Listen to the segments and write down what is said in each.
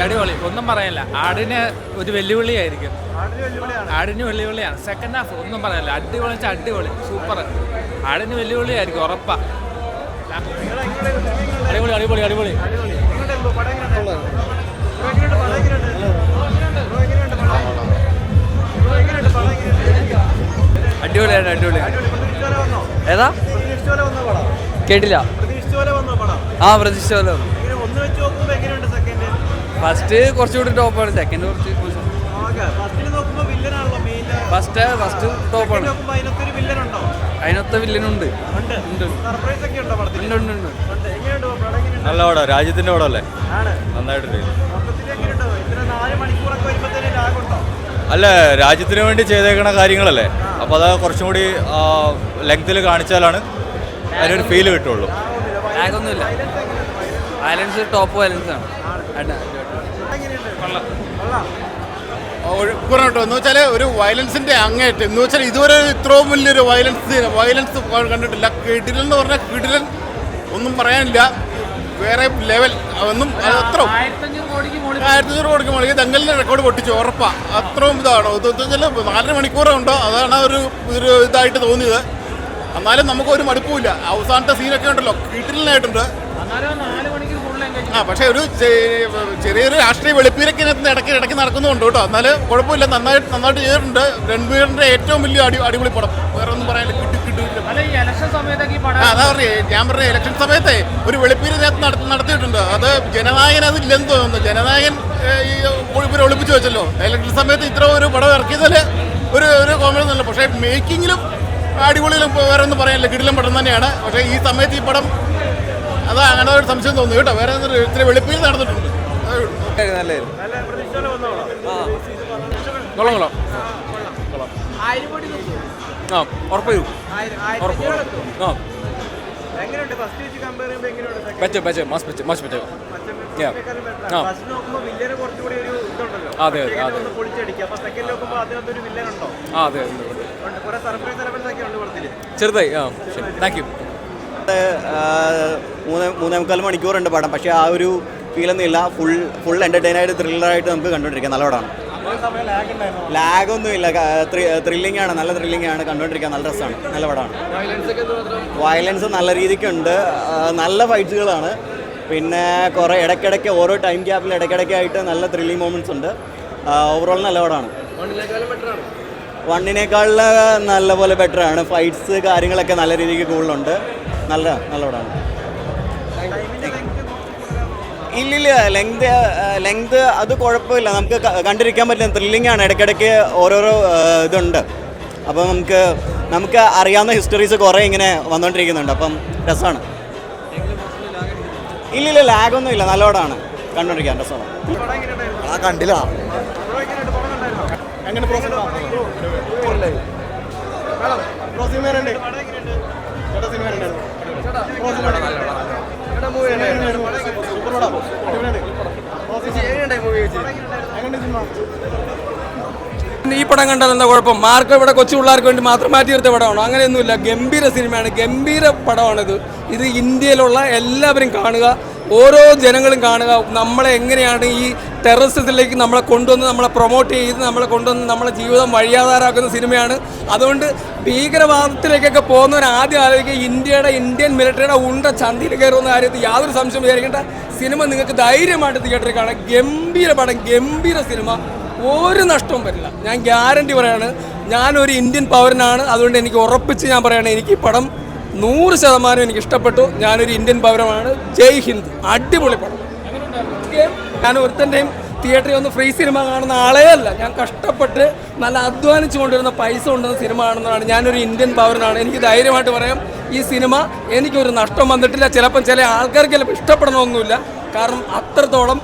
അടിപൊളി ഒന്നും പറയാനില്ല. ആടിന് ഒരു വെല്ലുവിളിയായിരിക്കും. ആടിന് വെല്ലുവിളിയാണ്. സെക്കൻഡ് ഹാഫ് ഒന്നും പറയാനില്ല. അടിപൊളി വെച്ചാൽ അടിപൊളി, സൂപ്പർ. ആടിന് വെല്ലുവിളിയായിരിക്കും, ഉറപ്പാ. അടിപൊളി അടിപൊളി അടിപൊളി. അടിപൊളിയാണ്, അടിപൊളി. ഏതാ കേട്ടില്ല? ആ, പ്രതീക്ഷിച്ചല്ലോ. ഫസ്റ്റ് കുറച്ചുകൂടി ടോപ്പാണ്, സെക്കൻഡ് കുറച്ച് ഫസ്റ്റ് ടോപ്പാണ്. അതിനൊത്ത വില്ലനുണ്ട്. നല്ല പടം, രാജ്യത്തിന്റെ പടമല്ലേ, നന്നായിട്ടുണ്ട്. അല്ല, രാജ്യത്തിന് വേണ്ടി ചെയ്തേക്കണ കാര്യങ്ങളല്ലേ, അപ്പോൾ അത് കുറച്ചും കൂടി ലെങ്ത്തിൽ കാണിച്ചാലാണ് അതിനൊരു ഫീല് കിട്ടുള്ളൂ. ലാഗൊന്നുമില്ല. വയലൻസ് ടോപ്പ് വയലൻസ് ആണ്. ഒഴുക്കുറട്ടോ എന്ന് വെച്ചാൽ ഒരു വയലൻസിന്റെ അങ്ങേറ്റം എന്ന് വെച്ചാൽ ഇതുവരെ ഇത്രയും വലിയൊരു വയലൻസ് കണ്ടിട്ടില്ല. കിടിലൻ എന്ന് പറഞ്ഞാൽ കിടിലൻ, ഒന്നും പറയാനില്ല, വേറെ ലെവൽ. ഒന്നും അത്ര 1500 കോടിക്ക് മുകളിൽ ദംഗലിന്റെ റെക്കോർഡ് പൊട്ടിച്ചു, ഉറപ്പാ. അത്രയും ഇതാണ്. വെച്ചാൽ 4 മണിക്കൂറുണ്ടോ, അതാണ് ഒരു ഇതായിട്ട് തോന്നിയത്. എന്നാലും നമുക്കൊരു മടുപ്പുമില്ല. അവസാനത്തെ സീനൊക്കെ ഉണ്ടല്ലോ, കിടിലനായിട്ടുണ്ട്. പക്ഷെ ഒരു ചെറിയൊരു രാഷ്ട്രീയ വെളുപ്പീരൊക്കെ ഇടയ്ക്ക് നടക്കുന്നുണ്ട് കേട്ടോ. എന്നാലും കുഴപ്പമില്ല, നന്നായിട്ട് ചെയ്തിട്ടുണ്ട്. രൺബീറിന്റെ ഏറ്റവും വലിയ അടിപൊളി പടം, വേറെ ഒന്നും പറയാനില്ല. അതാ പറഞ്ഞേ, ഞാൻ പറഞ്ഞ ഇലക്ഷൻ സമയത്തെ ഒരു വെളുപ്പീര് നടത്തിയിട്ടുണ്ട്. അത് ജനനായകൻ അതില്ലെന്ന് തോന്നുന്നു. ജനനായകൻ ഇവർ ഒളിപ്പിച്ചു വെച്ചല്ലോ. ഇലക്ഷൻ സമയത്ത് ഇത്ര ഒരു പടം ഇറക്കിയതിൽ ഒരു കോമഡി ഒന്നുമില്ല. പക്ഷേ മേക്കിങ്ങിലും അടിപൊളിയിലും വേറെ ഒന്നും പറയാനില്ല, കിടിലം പടം തന്നെയാണ്. പക്ഷേ ഈ സമയത്ത് ഈ പടം അതാ അങ്ങനെ ഒരു സംശയം തോന്നുന്നു കേട്ടോ. വേറെ ഇത്ര വെളുപ്പിൽ നടന്നിട്ടുണ്ട്. ചെറുതായി. Thank you. 3.25 മണിക്കൂറുണ്ട് പടം. പക്ഷേ ആ ഒരു ഫീലൊന്നും ഇല്ല. ഫുൾ എൻ്റർടൈനായിട്ട് ത്രില്ലറായിട്ട് നമുക്ക് കണ്ടുകൊണ്ടിരിക്കാം. നല്ല പടമാണ്. ലാഗൊന്നും ഇല്ല, ത്രില്ലിംഗ് ആണ്, നല്ല ത്രില്ലിംഗ് ആണ്, കണ്ടുകൊണ്ടിരിക്കാൻ നല്ല രസമാണ്. നല്ല പടമാണ്. വയലൻസ് നല്ല രീതിക്കുണ്ട്, നല്ല ഫൈറ്റ്സുകളാണ്. പിന്നെ കുറേ ഇടയ്ക്കിടയ്ക്ക് ഓരോ ടൈം ഗ്യാപ്പിൽ ഇടയ്ക്കിടയ്ക്കായിട്ട് നല്ല ത്രില്ലിംഗ് മൊമെൻറ്റ്സ് ഉണ്ട്. ഓവറോൾ നല്ല പടമാണ്. വണ്ണിനേക്കാളിൽ നല്ലപോലെ ബെറ്ററാണ്. ഫൈറ്റ്സ് കാര്യങ്ങളൊക്കെ നല്ല രീതിക്ക് കൂടുതലുണ്ട്. നല്ല പടമാണ്. ഇല്ലില്ല, ലെങ്ത് അത് കുഴപ്പമില്ല, നമുക്ക് കണ്ടിരിക്കാൻ പറ്റുന്ന ത്രില്ലിംഗ് ആണ്. ഇടയ്ക്കിടയ്ക്ക് ഓരോരോ ഇതുണ്ട്. അപ്പം നമുക്ക് അറിയാവുന്ന ഹിസ്റ്ററീസ് കുറേ ഇങ്ങനെ വന്നുകൊണ്ടിരിക്കുന്നുണ്ട്. അപ്പം രസമാണ്. ഇല്ലില്ല, ലാഗൊന്നും ഇല്ല, നല്ല പടമാണ്, കണ്ടുകൊണ്ടിരിക്കാൻ രസമാണ്. കണ്ടില്ല ഈ പടം കണ്ടാൽ എന്താ കുഴപ്പം? മാർക്ക് ഇവിടെ കൊച്ചു പിള്ളേർക്ക് വേണ്ടി മാത്രം മാറ്റി നിർത്തിയ പടമാണോ? അങ്ങനെയൊന്നുമില്ല. ഗംഭീര സിനിമയാണ്, ഗംഭീര പടമാണിത്. ഇത് ഇന്ത്യയിലുള്ള എല്ലാവരും കാണുക, ഓരോ ജനങ്ങളും കാണുക. നമ്മളെ എങ്ങനെയാണ് ഈ ടെററിസത്തിലേക്ക് നമ്മളെ കൊണ്ടുവന്ന്, നമ്മളെ പ്രൊമോട്ട് ചെയ്ത് നമ്മളെ കൊണ്ടുവന്ന് നമ്മളെ ജീവിതം വഴിയാധാരാക്കുന്ന സിനിമയാണ്. അതുകൊണ്ട് ഭീകരവാദത്തിലേക്കൊക്കെ പോകുന്നവർ ആദ്യം ആലോചിക്കുക, ഇന്ത്യൻ മിലിറ്ററിയുടെ ഉണ്ട ചന്തിയിൽ കയറുന്ന കാര്യത്തിൽ യാതൊരു സംശയം വിചാരിക്കേണ്ട. സിനിമ നിങ്ങൾക്ക് ധൈര്യമായിട്ട് തിയേറ്ററിൽ കാണാം. ഗംഭീര പടം, ഗംഭീര സിനിമ, ഒരു നഷ്ടവും വരില്ല. ഞാൻ ഗ്യാരണ്ടി പറയാണ്. ഞാനൊരു ഇന്ത്യൻ പൗരനാണ്, അതുകൊണ്ട് എനിക്ക് ഉറപ്പിച്ച് ഞാൻ പറയുകയാണ്, എനിക്ക് ഈ പടം 100% എനിക്ക് ഇഷ്ടപ്പെട്ടു. ഞാനൊരു ഇന്ത്യൻ പൗരനാണ്. ജയ് ഹിന്ദ്. അടിപൊളി പടം. ഞാൻ ഒരുത്തൻ്റെയും തിയേറ്ററിൽ ഒന്ന് ഫ്രീ സിനിമ കാണുന്ന ആളേ അല്ല. ഞാൻ കഷ്ടപ്പെട്ട് നല്ല അധ്വാനിച്ചു കൊണ്ടിരുന്ന പൈസ കൊണ്ടുവന്ന സിനിമ കാണുന്നതാണ്. ഞാനൊരു ഇന്ത്യൻ പൗരനാണ്. എനിക്ക് ധൈര്യമായിട്ട് പറയാം, ഈ സിനിമ എനിക്കൊരു നഷ്ടം വന്നിട്ടില്ല. ചിലപ്പം ചില ആൾക്കാർക്ക് ചിലപ്പോൾ ഇഷ്ടപ്പെടണമൊന്നുമില്ല, കാരണം അത്രത്തോളം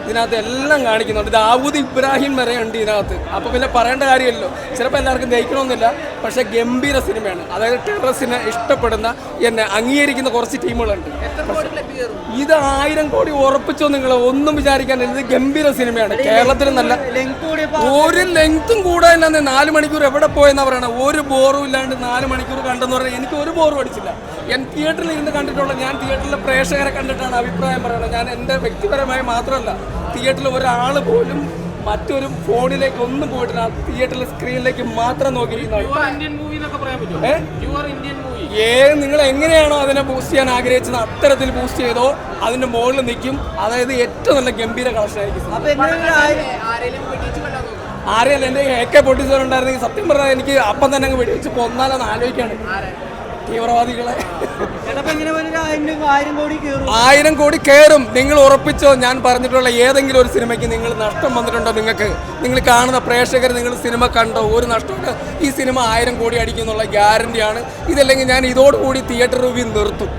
ഇതിനകത്ത് എല്ലാം കാണിക്കുന്നുണ്ട്. ദാവൂദ് ഇബ്രാഹിം വരെ ഉണ്ട് ഇതിനകത്ത്. അപ്പോൾ പിന്നെ പറയേണ്ട കാര്യമല്ലോ. ചിലപ്പോൾ എല്ലാവർക്കും ദഹിക്കണമെന്നില്ല, പക്ഷേ ഗംഭീര സിനിമയാണ്. അതായത് ടെററിസിനെ ഇഷ്ടപ്പെടുന്ന, എന്നെ അംഗീകരിക്കുന്ന കുറച്ച് ടീമുകളുണ്ട്. ഇത് 1000 കോടി ഉറപ്പിച്ചോ നിങ്ങൾ? ഒന്നും വിചാരിക്കാനില്ല. ഇത് ഗംഭീര സിനിമയാണ്. കേരളത്തിൽ നല്ല ഒരു ലെങ്ത്തും കൂടാതെ 4 മണിക്കൂർ എവിടെ പോയെന്നാ പറയണത്. ഒരു ബോറും ഇല്ലാണ്ട് 4 മണിക്കൂർ കണ്ടെന്ന് പറഞ്ഞാൽ എനിക്ക് ഒരു ബോറും അടിച്ചില്ല. ഞാൻ തിയേറ്ററിൽ ഇരുന്ന് കണ്ടിട്ടുള്ള, ഞാൻ തിയേറ്ററിലെ പ്രേക്ഷകരെ കണ്ടിട്ടാണ് അഭിപ്രായം പറയുന്നത്. ഞാൻ എൻ്റെ വ്യക്തിപരമായി മാത്രമല്ല, തിയേറ്ററിൽ ഒരാൾ പോലും മറ്റൊരു ഫോണിലേക്ക് ഒന്നും പോയിട്ടില്ല. തിയേറ്ററിൽ സ്ക്രീനിലേക്ക് മാത്രം നോക്കിയിരിക്കുന്നതാണ്. നിങ്ങൾ എങ്ങനെയാണോ അതിനെ ബൂസ്റ്റ് ചെയ്യാൻ ആഗ്രഹിച്ചത് അത്തരത്തിൽ ബൂസ്റ്റ് ചെയ്തോ അതിന്റെ മുകളിൽ നിൽക്കും. അതായത് ഏറ്റവും നല്ല ഗംഭീര കളക്ഷൻ ആയിരിക്കും. ആരെയല്ല, എൻ്റെ AK-47 ഉണ്ടായിരുന്നെങ്കിൽ സത്യം പറഞ്ഞാൽ എനിക്ക് അപ്പം തന്നെ അങ്ങ് വെടിവെച്ച് കൊന്നാലെന്ന് ആലോചിക്കാണ് തീവ്രവാദികളെ. 1000 കോടി കയറും. നിങ്ങൾ ഉറപ്പിച്ചോ? ഞാൻ പറഞ്ഞിട്ടുള്ള ഏതെങ്കിലും ഒരു സിനിമയ്ക്ക് നിങ്ങൾ നഷ്ടം വന്നിട്ടുണ്ടോ? നിങ്ങൾ കാണുന്ന പ്രേക്ഷകർ നിങ്ങൾ സിനിമ കണ്ടോ? ഒരു നഷ്ടമുണ്ട്. ഈ സിനിമ 1000 കോടി അടിക്കും എന്നുള്ള ഗ്യാരണ്ടിയാണ്. ഇതല്ലെങ്കിൽ ഞാൻ ഇതോടുകൂടി തിയേറ്റർ റിവ്യൂ നിർത്തും.